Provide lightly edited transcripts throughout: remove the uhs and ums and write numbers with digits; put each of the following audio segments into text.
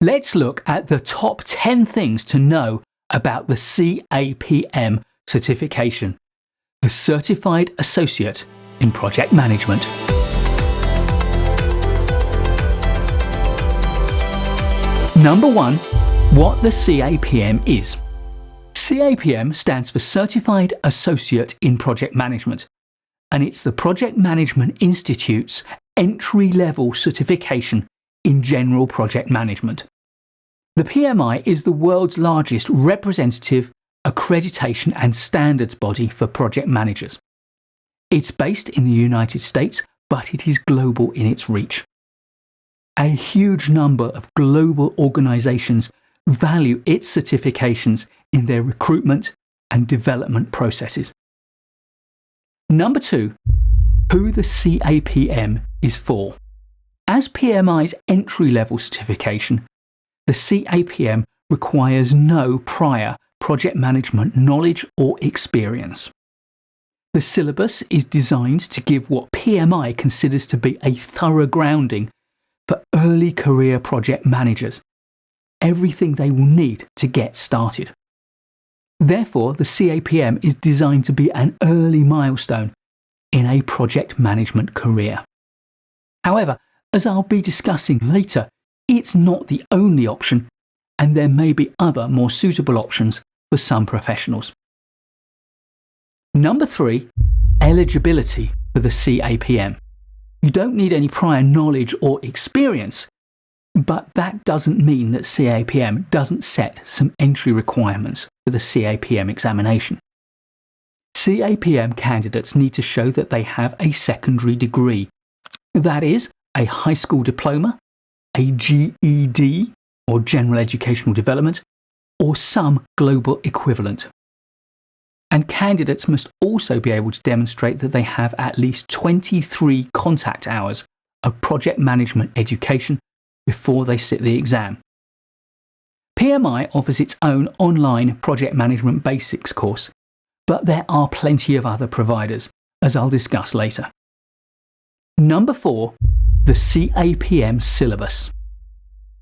let's look at the top 10 things to know about the CAPM certification, the Certified Associate in Project Management. Number 1, what the CAPM is. CAPM stands for Certified Associate in Project Management, and it's the Project Management Institute's entry-level certification in general project management. The PMI is the world's largest representative accreditation and standards body for project managers. It's based in the United States, but it is global in its reach. A huge number of global organizations value its certifications in their recruitment and development processes. Number 2, who the CAPM is for. As PMI's entry-level certification, the CAPM requires no prior project management knowledge or experience. The syllabus is designed to give what PMI considers to be a thorough grounding for early career project managers, everything they will need to get started. Therefore, the CAPM is designed to be an early milestone in a project management career. However, as I'll be discussing later, it's not the only option, and there may be other more suitable options for some professionals. Number 3, eligibility for the CAPM. You don't need any prior knowledge or experience, but that doesn't mean that CAPM doesn't set some entry requirements for the CAPM examination. CAPM candidates need to show that they have a secondary degree, that is, a high school diploma, a GED or General Educational Development, or some global equivalent. And candidates must also be able to demonstrate that they have at least 23 contact hours of project management education before they sit the exam. PMI offers its own online project management basics course, but there are plenty of other providers, as I'll discuss later. Number 4, the CAPM syllabus.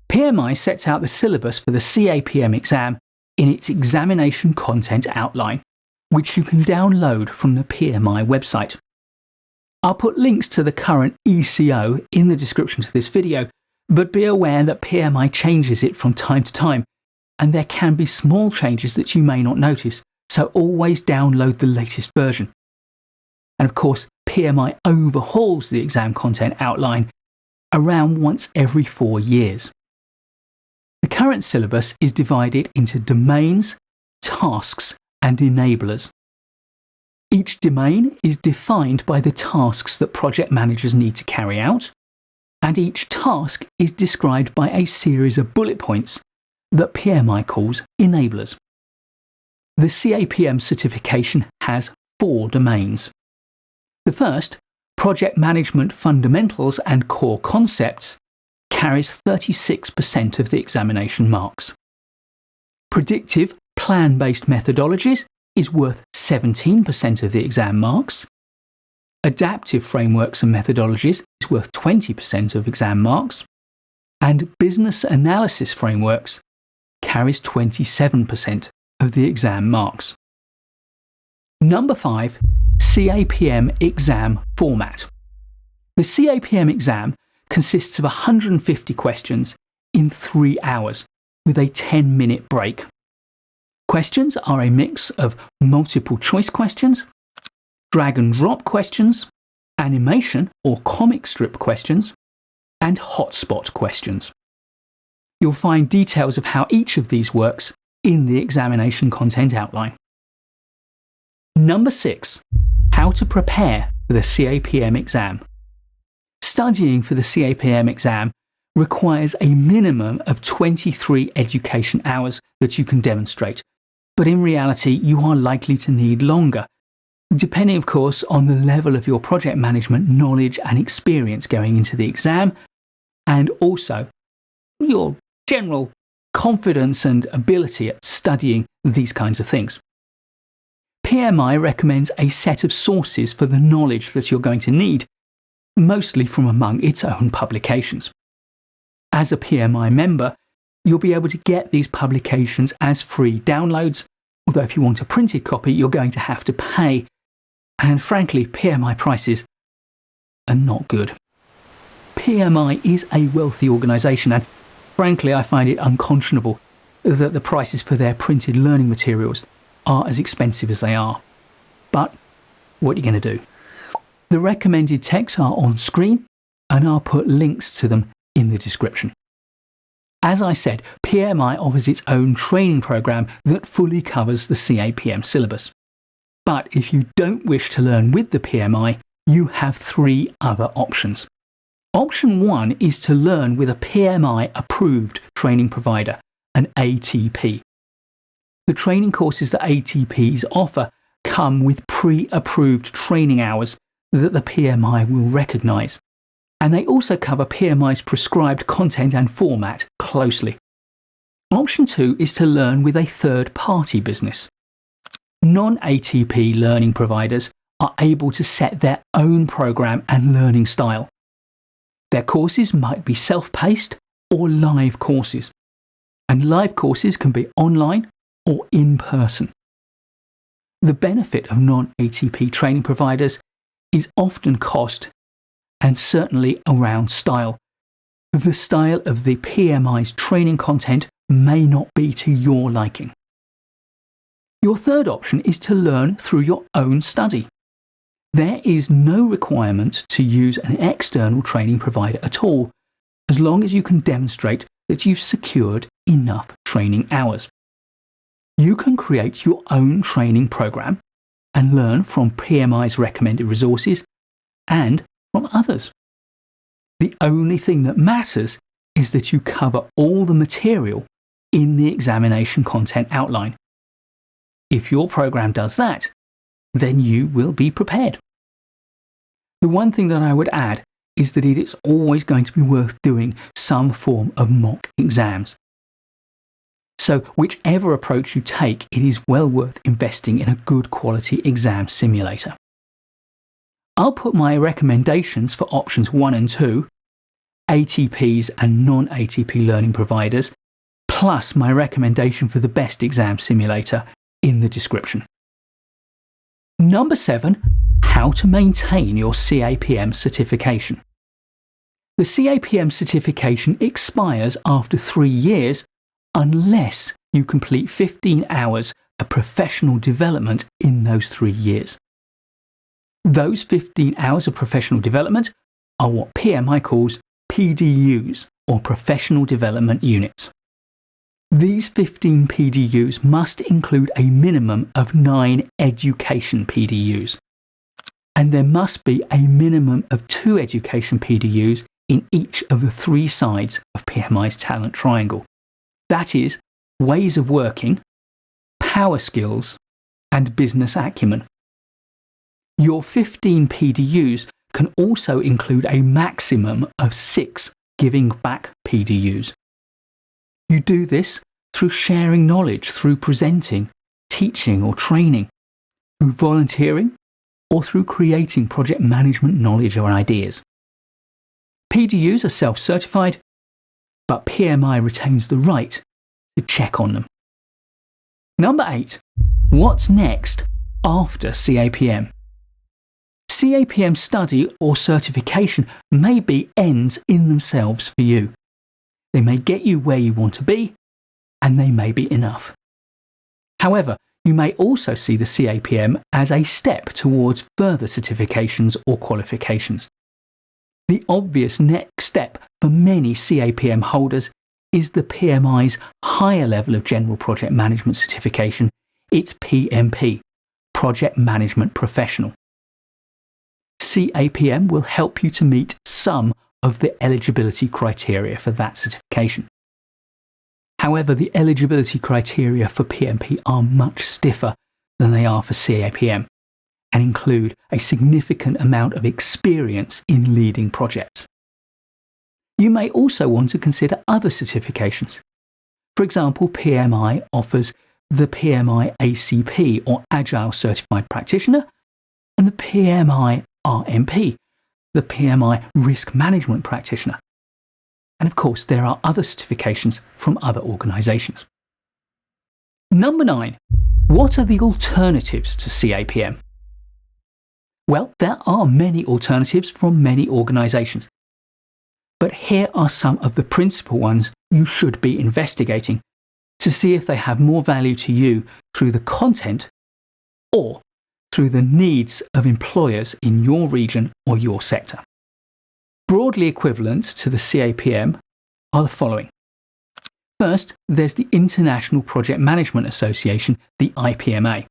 PMI sets out the syllabus for the CAPM exam in its examination content outline, which you can download from the PMI website. I'll put links to the current ECO in the description to this video, but be aware that PMI changes it from time to time, and there can be small changes that you may not notice, so always download the latest version. And of course, PMI overhauls the exam content outline around once every 4 years. The current syllabus is divided into domains, tasks, and enablers. Each domain is defined by the tasks that project managers need to carry out, and each task is described by a series of bullet points that PMI calls enablers. The CAPM certification has 4 domains. The first, Project Management Fundamentals and Core Concepts, carries 36% of the examination marks. Predictive Plan-Based Methodologies is worth 17% of the exam marks. Adaptive Frameworks and Methodologies is worth 20% of exam marks. And Business Analysis Frameworks carries 27% of the exam marks. Number 5, CAPM exam format. The CAPM exam consists of 150 questions in 3 hours with a 10-minute break. Questions are a mix of multiple choice questions, drag and drop questions, animation or comic strip questions, and hotspot questions. You'll find details of how each of these works in the examination content outline. Number 6, how to prepare for the CAPM exam. Studying for the CAPM exam requires a minimum of 23 education hours that you can demonstrate, but in reality you are likely to need longer, depending of course on the level of your project management knowledge and experience going into the exam, and also your general confidence and ability at studying these kinds of things. PMI recommends a set of sources for the knowledge that you're going to need, mostly from among its own publications. As a PMI member, you'll be able to get these publications as free downloads, although if you want a printed copy, you're going to have to pay. And frankly, PMI prices are not good. PMI is a wealthy organisation, and frankly, I find it unconscionable that the prices for their printed learning materials are as expensive as they are. But what are you going to do? The recommended texts are on screen, and I'll put links to them in the description. As I said, PMI offers its own training program that fully covers the CAPM syllabus. But if you don't wish to learn with the PMI, you have 3 other options. Option 1 is to learn with a PMI-approved training provider, an ATP. The training courses that ATPs offer come with pre-approved training hours that the PMI will recognise. And they also cover PMI's prescribed content and format closely. Option 2 is to learn with a third-party business. Non-ATP learning providers are able to set their own program and learning style. Their courses might be self-paced or live courses, and live courses can be online or in person. The benefit of non-ATP training providers is often cost and certainly around style. The style of the PMI's training content may not be to your liking. Your third option is to learn through your own study. There is no requirement to use an external training provider at all, as long as you can demonstrate that you've secured enough training hours. You can create your own training program and learn from PMI's recommended resources and from others. The only thing that matters is that you cover all the material in the examination content outline. If your program does that, then you will be prepared. The one thing that I would add is that it is always going to be worth doing some form of mock exams. So whichever approach you take, it is well worth investing in a good quality exam simulator. I'll put my recommendations for options 1 and 2, ATPs and non-ATP learning providers, plus my recommendation for the best exam simulator in the description. Number 7, how to maintain your CAPM certification. The CAPM certification expires after 3 years unless you complete 15 hours of professional development in those 3 years. Those 15 hours of professional development are what PMI calls PDUs, or Professional Development Units. These 15 PDUs must include a minimum of 9 education PDUs. And there must be a minimum of 2 education PDUs in each of the 3 sides of PMI's talent triangle. That is, ways of working, power skills, and business acumen. Your 15 PDUs can also include a maximum of 6 giving back PDUs. You do this through sharing knowledge, through presenting, teaching or training, through volunteering, or through creating project management knowledge or ideas. PDUs are self-certified, but PMI retains the right to check on them. Number 8. What's next after CAPM? CAPM study or certification may be ends in themselves for you. They may get you where you want to be, and they may be enough. However, you may also see the CAPM as a step towards further certifications or qualifications. The obvious next step for many CAPM holders is the PMI's higher level of General Project Management certification, its PMP, Project Management Professional. CAPM will help you to meet some of the eligibility criteria for that certification. However, the eligibility criteria for PMP are much stiffer than they are for CAPM and include a significant amount of experience in leading projects. You may also want to consider other certifications. For example, PMI offers the PMI ACP or Agile Certified Practitioner and the PMI RMP, the PMI Risk Management Practitioner. And of course, there are other certifications from other organisations. Number 9. What are the alternatives to CAPM? Well, there are many alternatives from many organisations. But here are some of the principal ones you should be investigating to see if they have more value to you through the content or through the needs of employers in your region or your sector. Broadly equivalent to the CAPM are the following. First, there's the International Project Management Association, the IPMA.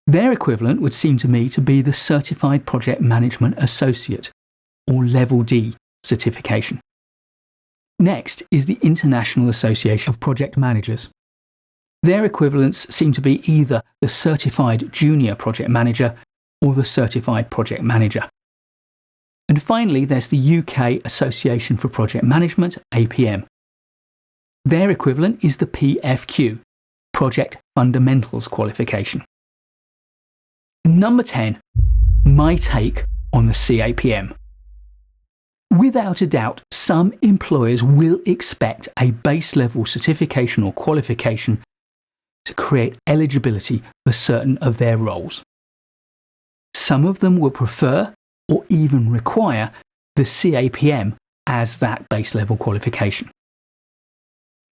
Their equivalent would seem to me to be the Certified Project Management Associate, or Level D certification. Next is the International Association of Project Managers. Their equivalents seem to be either the Certified Junior Project Manager or the Certified Project Manager. And finally, there's the UK Association for Project Management, APM. Their equivalent is the PFQ, Project Fundamentals Qualification. Number 10, my take on the CAPM. Without a doubt, some employers will expect a base level certification or qualification to create eligibility for certain of their roles. Some of them will prefer or even require the CAPM as that base level qualification.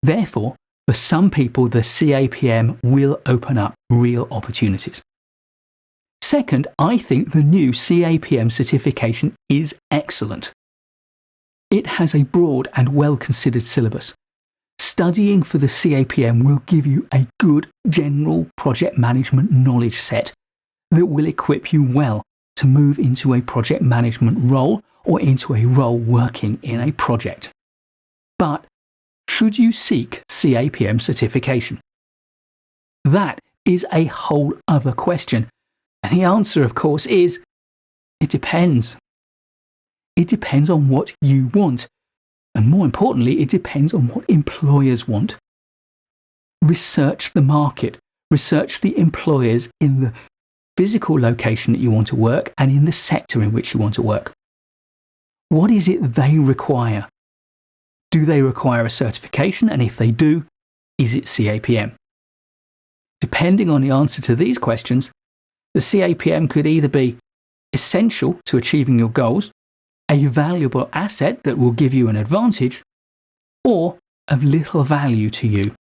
Therefore, for some people, the CAPM will open up real opportunities. Second, I think the new CAPM certification is excellent. It has a broad and well-considered syllabus. Studying for the CAPM will give you a good general project management knowledge set that will equip you well to move into a project management role or into a role working in a project. But should you seek CAPM certification? That is a whole other question. And the answer, of course, is it depends. It depends on what you want. And more importantly, it depends on what employers want. Research the market. Research the employers in the physical location that you want to work and in the sector in which you want to work. What is it they require? Do they require a certification? And if they do, is it CAPM? Depending on the answer to these questions, the CAPM could either be essential to achieving your goals, a valuable asset that will give you an advantage, or of little value to you.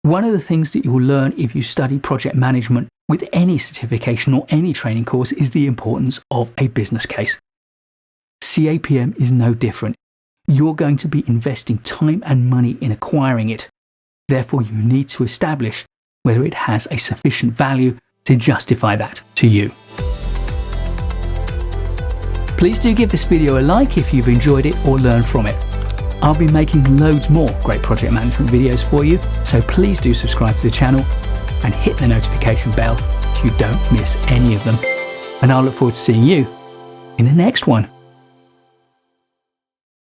One of the things that you will learn if you study project management with any certification or any training course is the importance of a business case. CAPM is no different. You're going to be investing time and money in acquiring it. Therefore, you need to establish whether it has a sufficient value to justify that to you. Please do give this video a like if you've enjoyed it or learned from it. I'll be making loads more great project management videos for you, so please do subscribe to the channel and hit the notification bell so you don't miss any of them. And I'll look forward to seeing you in the next one.